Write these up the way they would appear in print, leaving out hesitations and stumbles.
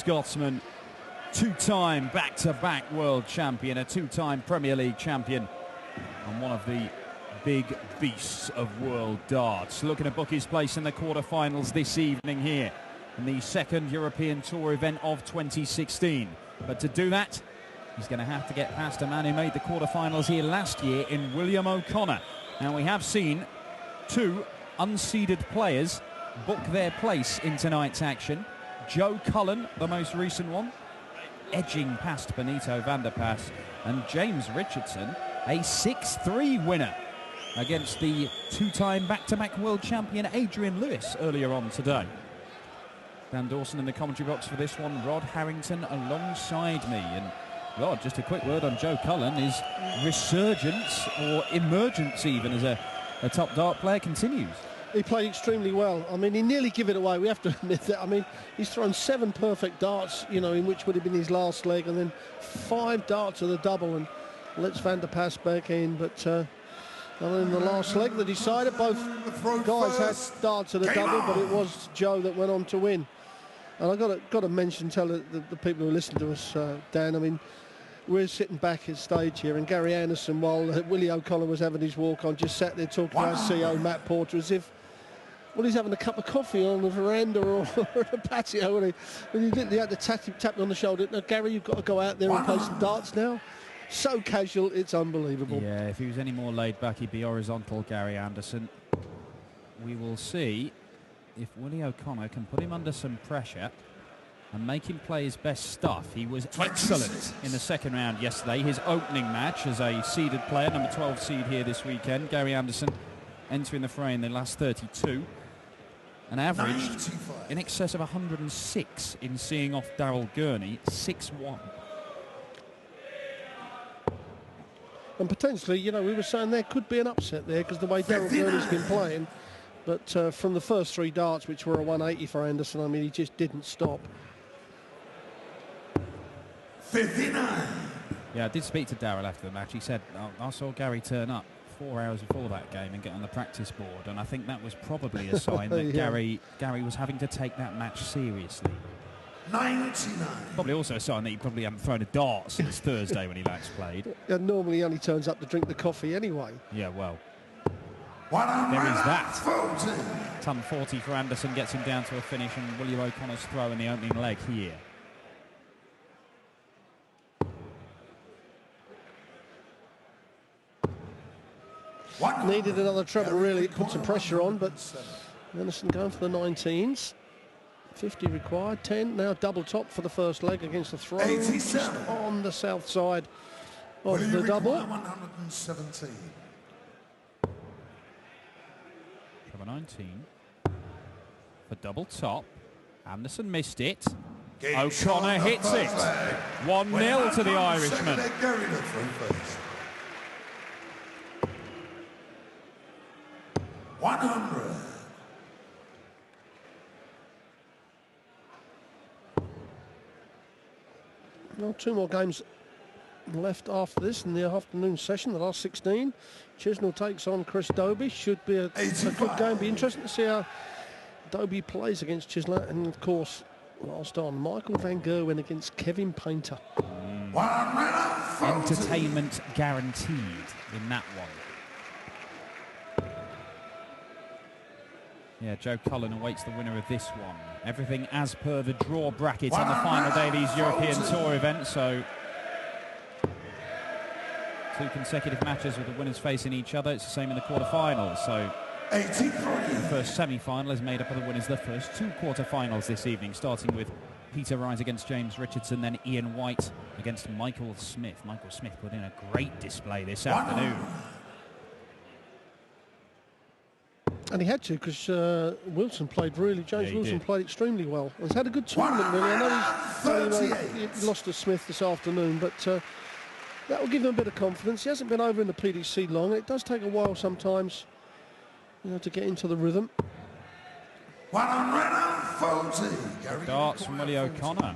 Scotsman, two-time back-to-back world champion, a two-time Premier League champion, and one of the big beasts of world darts. Looking to book his place in the quarterfinals this evening here in the second European Tour event of 2016. But to do that, he's going to have to get past a man who made the quarterfinals here last year in William O'Connor. Now, we have seen two unseeded players book their place in tonight's action. Joe Cullen, the most recent one, edging past Benito van der Pas, and James Richardson, a 6-3 winner against the two-time back-to-back world champion Adrian Lewis earlier on today. Dan Dawson in the commentary box for this one, Rod Harrington alongside me. And Rod, just a quick word on Joe Cullen. His resurgence, or emergence even, as a top dart player continues. He played extremely well. I mean, he nearly gave it away, we have to admit that. I mean, he's thrown 7 perfect darts, you know, in which would have been his last leg, and then 5 darts of the double, and lets Van der Pas back in. But in the last leg, the decider, both guys had darts of the double, but it was Joe that went on to win. And I've got to mention, tell the people who listen to us, Dan, I mean, we're sitting back at stage here, and Gary Anderson, while Willie O'Connor was having his walk-on, just sat there talking to our CEO, Matt Porter, as if, well, he's having a cup of coffee on the veranda or a patio. When he had to tap him on the shoulder. "No, Gary, you've got to go out there and play some darts now." So casual, it's unbelievable. Yeah, if he was any more laid back, he'd be horizontal, Gary Anderson. We will see if Willie O'Connor can put him under some pressure and make him play his best stuff. He was excellent in the second round yesterday, his opening match as a seeded player, number 12 seed here this weekend. Gary Anderson entering the fray in the last 32. An average in excess of 106 in seeing off Daryl Gurney, 6-1. And potentially, you know, we were saying there could be an upset there because the way Daryl Gurney's been playing. But from the first 3 darts, which were a 180 for Anderson, I mean, he just didn't stop. 59. Yeah, I did speak to Daryl after the match. He said, I saw Gary turn up 4 hours before that game and get on the practice board, and I think that was probably a sign that Gary was having to take that match seriously. 99. Probably also a sign that he probably hadn't thrown a dart since Thursday when he last played. Yeah, normally he only turns up to drink the coffee anyway. Yeah, well, there is that. Ton 40 for Anderson gets him down to a finish, and William O'Connor's throw in the opening leg here. Needed another treble, really. It put some pressure on, but Anderson going for the 19s. 50 required, 10. Now double top for the first leg against the throw. 87. On the south side of the double. 117. Treble 19 for double top. Anderson missed it. O'Connor hits it. 1-0 to the Irishman. 100. Well, 2 more games left after this in the afternoon session, the last 16. Chisnell takes on Chris Dobie. Should be a good game. Be interesting to see how Dobie plays against Chisler. And, of course, last on, Michael van Gerwen against Kevin Painter. Entertainment guaranteed in that one. Yeah, Joe Cullen awaits the winner of this one. Everything as per the draw bracket on the final day of these European Tour events. So 2 consecutive matches with the winners facing each other. It's the same in the quarterfinals. So the first semi-final is made up of the winners of the first 2 quarterfinals this evening, starting with Peter Wright against James Richardson, then Ian White against Michael Smith. Michael Smith put in a great display this afternoon. And he had to, because Wilson played really, James Wilson played extremely well. He's had a good tournament, really. I know he lost to Smith this afternoon, but that will give him a bit of confidence. He hasn't been over in the PDC long. It does take a while sometimes, you know, to get into the rhythm. 140. Darts from Willie O'Connor.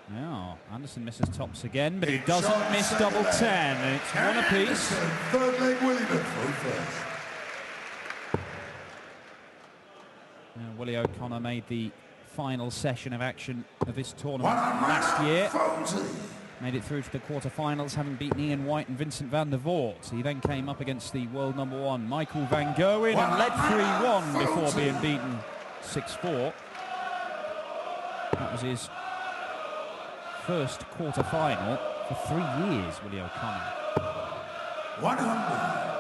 Now, Anderson misses tops again, but he doesn't miss double 10. And it's 1 apiece. Third leg, Willie first. Willie O'Connor made the final session of action of this tournament last year. 140. Made it through to the quarterfinals, having beaten Ian White and Vincent van der Voort. He then came up against the world number 1, Michael van Gerwen, and led 3-1 before being beaten 6-4. That was his first quarter-final for 3 years, Willie O'Connor. 100.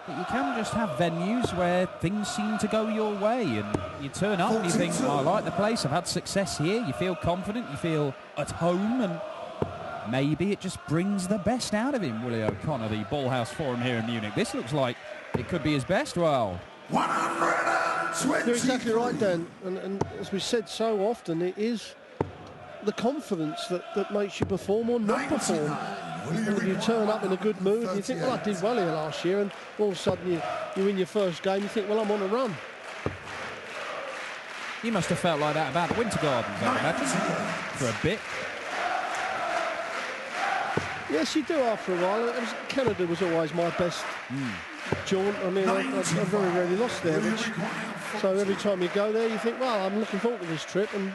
But you can just have venues where things seem to go your way, and you turn up and you think, oh, I like the place, I've had success here. You feel confident, you feel at home, and maybe it just brings the best out of him, Willie O'Connor, the Ballhaus Forum here in Munich. This looks like it could be his best. Well, 120. You're exactly right, Dan. And as we said so often, it is the confidence that makes you perform or not perform. And when you turn up in a good mood, you think, well, I did well here last year, and all of a sudden you win your first game, you think, well, I'm on a run. you must have felt like that about the Winter Gardens, I imagine, for a bit. Yes, you do after a while. Canada was always my best jaunt. I mean, I very rarely lost there. So every time you go there, you think, well, I'm looking forward to this trip. And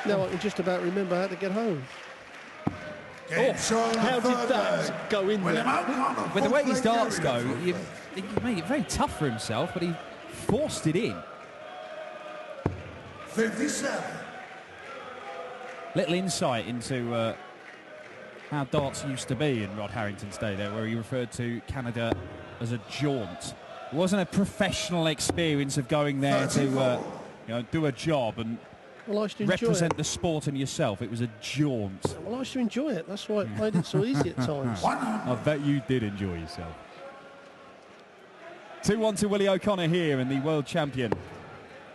now I can just about remember how to get home. Oh, how did that go in there? With the way his darts go, he made it very tough for himself, but he forced it in. 57. Little insight into how darts used to be in Rod Harrington's day there, where he referred to Canada as a jaunt. It wasn't a professional experience of going there to do a job and Well, I used to enjoy represent it. the sport and yourself. It was a jaunt. Well, I used to enjoy it. That's why it made it so easy at times. I bet you did enjoy yourself. 2-1 to Willie O'Connor here, and the world champion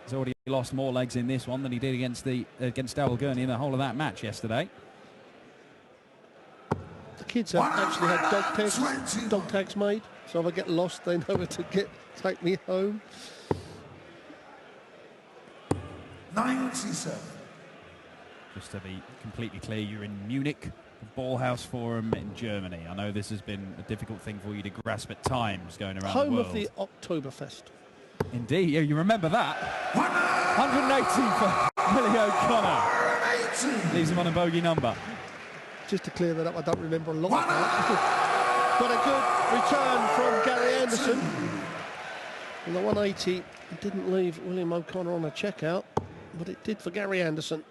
has already lost more legs in this one than he did against Darryl Gurney in the whole of that match yesterday. The kids have actually had dog tags made, so if I get lost, they know where to take me home. 97. Just to be completely clear, you're in Munich, the Ballhaus Forum in Germany. I know this has been a difficult thing for you to grasp at times going around Home the world. of the Oktoberfest. Indeed, yeah, you remember that. 180 for Willie O'Connor. Leaves him on a bogey number. Just to clear that up, I don't remember a lot of that. But a good return from Gary Anderson. And the 180 didn't leave William O'Connor on a checkout, but it did for Gary Anderson.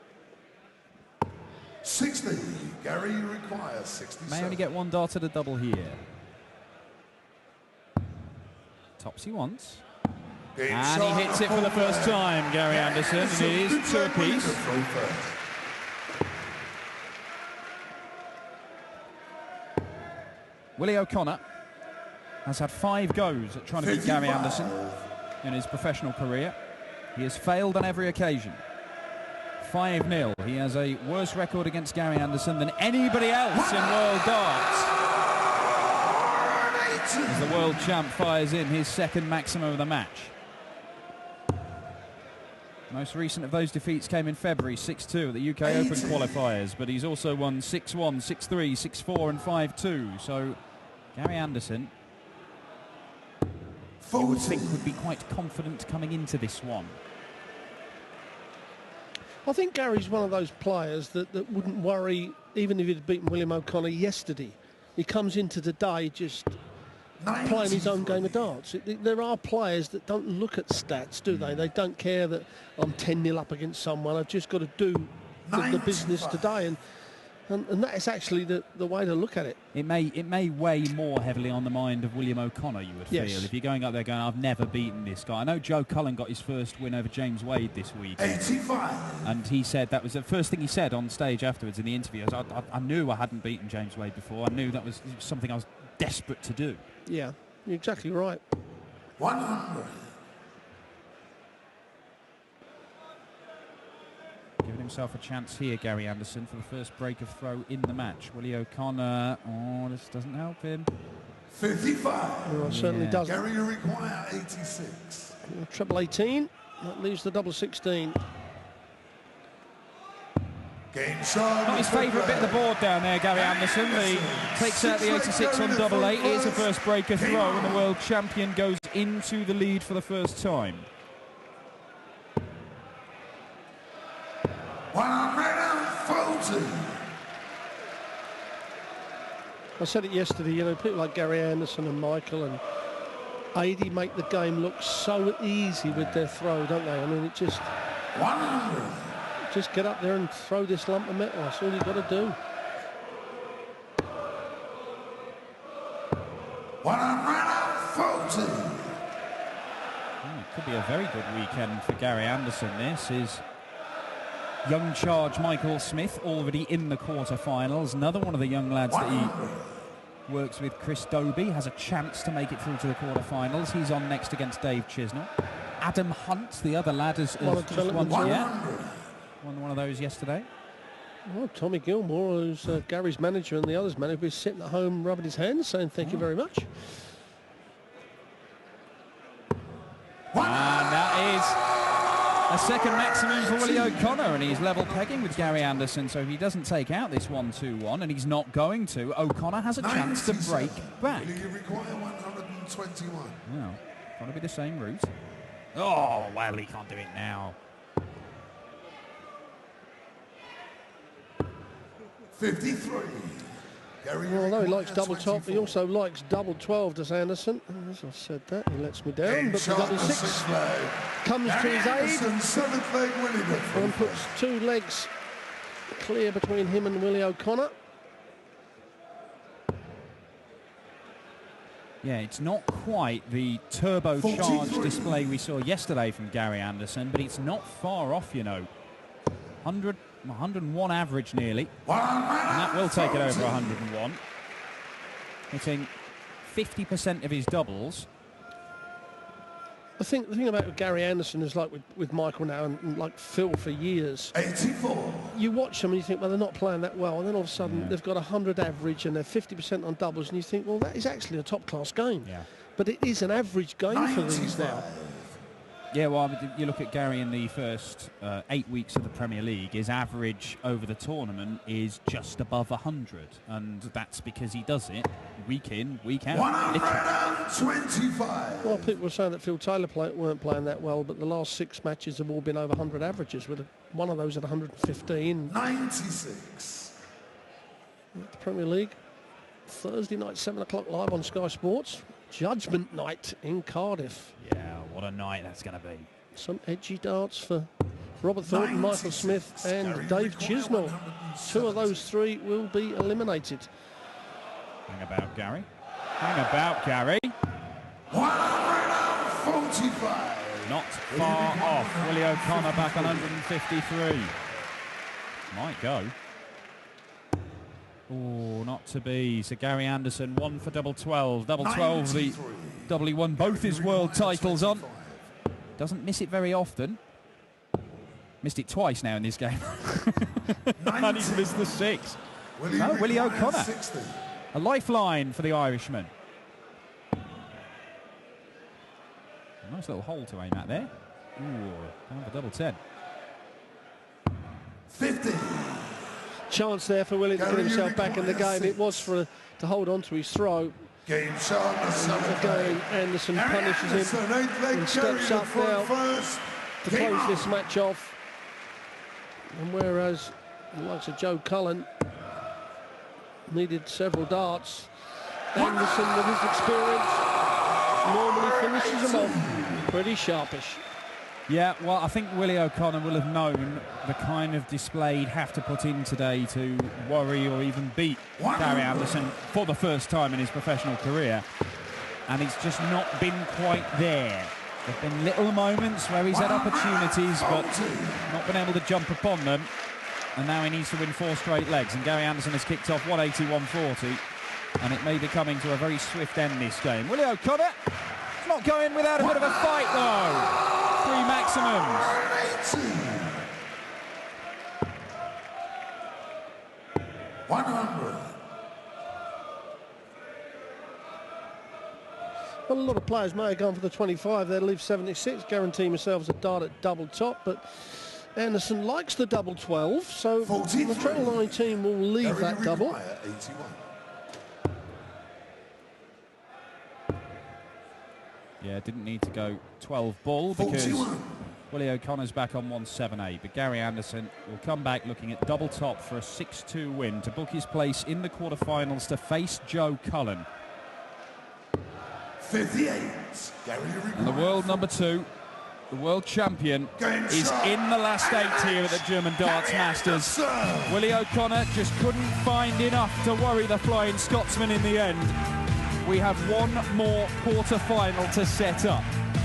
60. Gary requires 67. May only get one dart at a double here. Tops he wants. And he hits it for the first time, Gary Anderson, and it is 2 apiece. Willie O'Connor has had 5 goes at trying to beat Gary Anderson in his professional career. He has failed on every occasion. 5-0. He has a worse record against Gary Anderson than anybody else in world darts. As the world champ fires in his second maximum of the match. Most recent of those defeats came in February, 6-2 at the UK Open qualifiers, but he's also won 6-1, 6-3, 6-4 and 5-2. So Gary Anderson, you would think, would be quite confident coming into this one. I think Gary's one of those players that wouldn't worry even if he'd beaten William O'Connor yesterday. He comes into today just playing his own game of darts. There are players that don't look at stats, do they? They don't care that I'm 10-0 up against someone. I've just got to do the business today. And that is actually the way to look at it. It may weigh more heavily on the mind of William O'Connor, you would feel, if you're going up there going, I've never beaten this guy. I know Joe Cullen got his first win over James Wade this week. 85. And he said that was the first thing he said on stage afterwards in the interview. I knew I hadn't beaten James Wade before. I knew that was something I was desperate to do. Yeah, you're exactly right. 100. Giving himself a chance here, Gary Anderson, for the first break of throw in the match. Willie O'Connor, this doesn't help him. 55. Well, it certainly doesn't. Gary, you require 86. Triple 18, that leaves the double 16. Game shot. Not his favourite bit of the board down there, Gary Anderson. He takes out the 86 on double 8. Here's a first breaker throw, and the world champion goes into the lead for the first time. 140. I said it yesterday, you know, people like Gary Anderson and Michael and Adi make the game look so easy with their throw, don't they? I mean, it just 100. just get up there and throw this lump of metal. That's all you've got to do. 140. It could be a very good weekend for Gary Anderson. This is young charge Michael Smith already in the quarterfinals. Another one of the young lads that he works with, Chris Dobie, has a chance to make it through to the quarterfinals. He's on next against Dave Chisnell. Adam Hunt, the other lad, has just won one of those yesterday. Well, Tommy Gilmore, who's Gary's manager and the others' manager, was sitting at home rubbing his hands saying thank you very much. And that is a second maximum for Willie O'Connor, and he's level pegging with Gary Anderson, so if he doesn't take out this 1-2-1, and he's not going to, O'Connor has a chance to break back. Will you require 121? Well, trying to be the same route. Oh, well, he can't do it now. 53. Gary, Well, although he likes require double top, he 24. also likes double 12, does Anderson. And as I've said that, he lets me down, but we've got his 6. Comes to his aid. Anderson, 7th leg winning it. And puts 2 legs clear between him and Willie O'Connor. Yeah, it's not quite the turbocharged 43. display we saw yesterday from Gary Anderson, but it's not far off, you know. 101 average nearly, and that will take it over 101. Hitting 50% of his doubles. The thing about Gary Anderson is like with Michael now and like Phil for years. 84. You watch them and you think, well, they're not playing that well, and then all of a sudden they've got 100 average and they're 50% on doubles, and you think, well, that is actually a top-class game. Yeah. But it is an average game for these 95. now. Yeah, well, I mean, you look at Gary in the first 8 weeks of the Premier League, his average over the tournament is just above 100, and that's because he does it week in, week out. 125. Well, people were saying that Phil Taylor weren't playing that well, but the last 6 matches have all been over 100 averages, with one of those at 115. 96. The Premier League, Thursday night, 7 o'clock live on Sky Sports. Judgment night in Cardiff. Yeah, what a night that's going to be. Some edgy darts for Robert Thornton, Michael Smith and Dave Chisnell. 2 of those 3 will be eliminated. Hang about, Gary. Hang about, Gary. 145. Not far off. Willie O'Connor back on 153. Might go. Oh, not to be. So Gary Anderson, 1 for double 12. Double 12, the double he won both his world titles on. Doesn't miss it very often. Missed it twice now in this game. And he's missed the 6. Oh, Willie O'Connor. 60. A lifeline for the Irishman. A nice little hole to aim at there. Ooh, down for double 10. 50. Chance there for Willie to get himself back in the game. It was to hold on to his throw. Game shot. Again, Anderson punishes him and steps up now to close this match off. And whereas the likes of Joe Cullen needed several darts, Anderson, with his experience, normally finishes them off pretty sharpish. Yeah, well, I think Willie O'Connor will have known the kind of display he'd have to put in today to worry or even beat Gary Anderson for the first time in his professional career. And he's just not been quite there. There have been little moments where he's had opportunities but not been able to jump upon them. And now he needs to win 4 straight legs. And Gary Anderson has kicked off 180-140. And it may be coming to a very swift end this game. Willie O'Connor not going without a bit of a fight though. 3 maximums. 100. Well, a lot of players may have gone for the 25. They'll leave 76, guarantee themselves a dart at double top, but Anderson likes the double 12, so 43. the treble 19 will leave Gary that double. Maguire, 81. Yeah, didn't need to go 12 ball because 41. Willie O'Connor's back on 178, but Gary Anderson will come back looking at double top for a 6-2 win to book his place in the quarterfinals to face Joe Cullen. 58. Gary And the world number 2, the world champion, is in the last 8 here at the German Darts Masters. Willie O'Connor just couldn't find enough to worry the Flying Scotsman in the end. We have one more quarter-final to set up.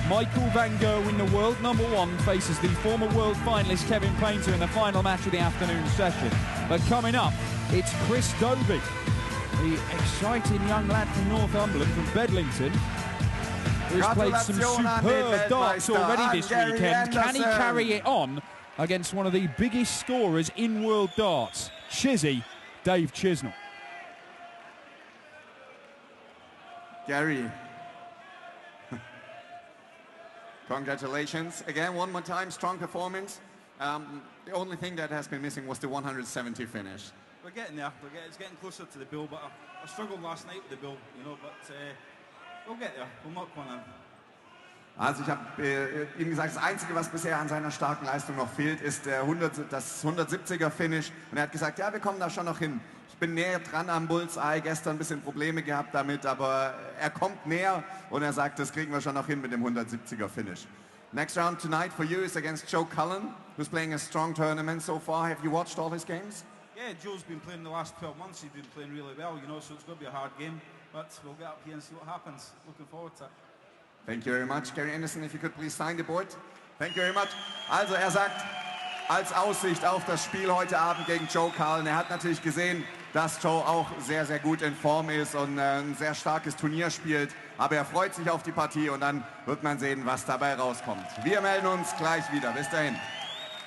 Michael van Gerwen, the world number 1, faces the former world finalist Kevin Painter in the final match of the afternoon session. But coming up, it's Chris Dobey, the exciting young lad from Northumberland, from Bedlington, who's played some superb darts already this weekend. Can he carry it on against one of the biggest scorers in world darts, Chizzy, Dave Chisnell? Gary, congratulations again, one more time, strong performance. The only thing that has been missing was the 170 finish. We're getting there. It's getting closer to the bill, but I struggled last night with the bill, you know. But we'll get there. We'll knock one in. Also ich habe ihm gesagt, das Einzige, was bisher an seiner starken Leistung noch fehlt, ist das 170er Finish. Und er hat gesagt, ja, wir kommen da schon noch hin. Ich bin näher dran am Bullseye, gestern ein bisschen Probleme gehabt damit, aber er kommt näher und er sagt, das kriegen wir schon noch hin mit dem 170er Finish. Next round tonight for you is against Joe Cullen, who's playing a strong tournament so far. Have you watched all his games? Yeah, Joe's been playing the last 12 months. He's been playing really well, you know, so it's going to be a hard game. But we'll get up here and see what happens. Looking forward to it. Thank you very much. Gary Anderson, if you could please sign the board. Thank you very much. Also er sagt, als Aussicht auf das Spiel heute Abend gegen Joe Cullen. Er hat natürlich gesehen, dass Joe auch sehr, sehr gut in Form ist und ein sehr starkes Turnier spielt. Aber er freut sich auf die Partie und dann wird man sehen, was dabei rauskommt. Wir melden uns gleich wieder. Bis dahin.